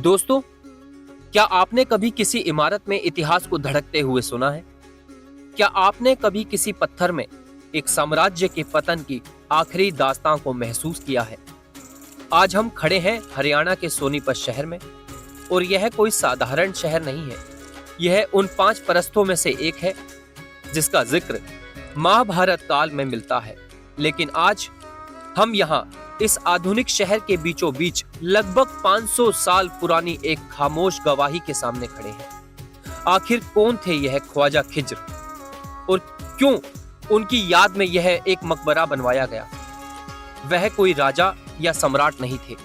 दोस्तों, क्या आपने कभी किसी इमारत में इतिहास को धड़कते हुए सुना है? क्या आपने कभी किसी पत्थर में एक साम्राज्य के पतन की आखिरी दास्तां को महसूस किया है? आज हम खड़े हैं हरियाणा के सोनीपत शहर में, और यह कोई साधारण शहर नहीं है। यह उन 5 परस्थों में से एक है जिसका जिक्र महाभारत काल में मिलता है। लेकिन आज हम यहाँ इस आधुनिक शहर के बीचों बीच लगभग 500 साल पुरानी एक खामोश गवाही के सामने खड़े हैं। आखिर कौन थे यह ख्वाजा खिज्र, और क्यों उनकी याद में यह एक मकबरा बनवाया गया? वह कोई राजा या सम्राट नहीं थे,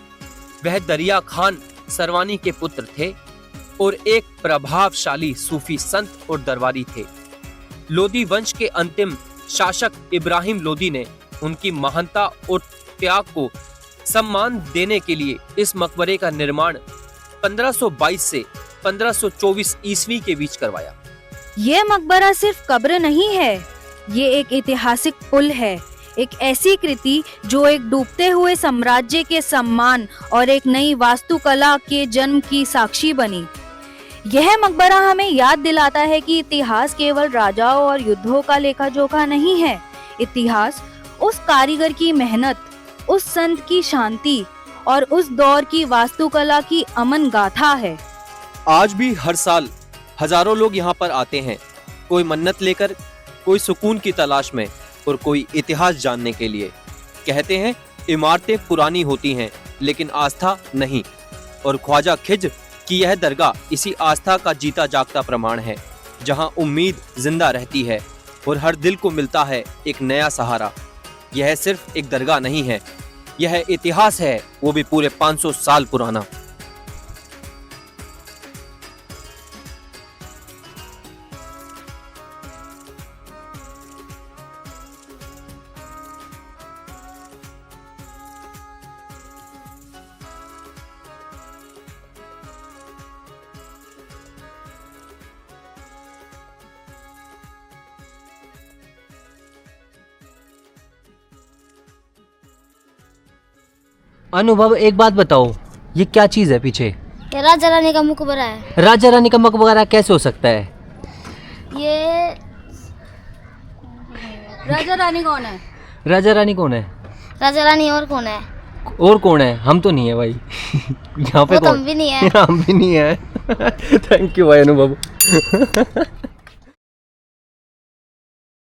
वह दरिया खान सरवानी के पुत्र थे और एक प्रभावशाली सूफी संत और दरबारी थे। लोदी वंश के अंतिम शासक इब्राहिम लोदी ने उनकी महानता और त्याग को सम्मान देने के लिए इस मकबरे का निर्माण 1522 से 1524 ईस्वी के बीच करवाया। ये मकबरा सिर्फ कब्र नहीं है, ये एक ऐतिहासिक पुल है, एक ऐसी कृति जो एक डूबते हुए साम्राज्य के सम्मान और एक नई वास्तुकला के जन्म की साक्षी बनी। यह मकबरा हमें याद दिलाता है कि इतिहास केवल राजाओं और युद्धों का लेखा जोखा नहीं है। इतिहास उस कारीगर की मेहनत, उस संत की शांति और उस दौर की वास्तुकला की अमन गाथा है। आज भी हर साल हजारों लोग यहाँ पर आते हैं, कोई मन्नत लेकर, कोई सुकून की तलाश में और कोई इतिहास जानने के लिए। कहते हैं इमारतें पुरानी होती हैं लेकिन आस्था नहीं, और ख्वाजा खिज्र की यह दरगाह इसी आस्था का जीता जागता प्रमाण है, जहाँ उम्मीद जिंदा रहती है और हर दिल को मिलता है एक नया सहारा। यह सिर्फ एक दरगाह नहीं है, यह इतिहास है, वो भी पूरे 500 साल पुराना। अनुभव, एक बात बताओ, ये क्या चीज़ है पीछे? ये राजा रानी का मकबरा है। राजा रानी का मकबरा कैसे हो सकता है? ये राजा रानी कौन है? राजा रानी कौन है? राजा रानी और कौन है? और कौन है? हम तो नहीं है भाई। यहाँ पे वो तो कौन? हम भी नहीं है। हम भी नहीं है। थैंक यू भाई अनुभव।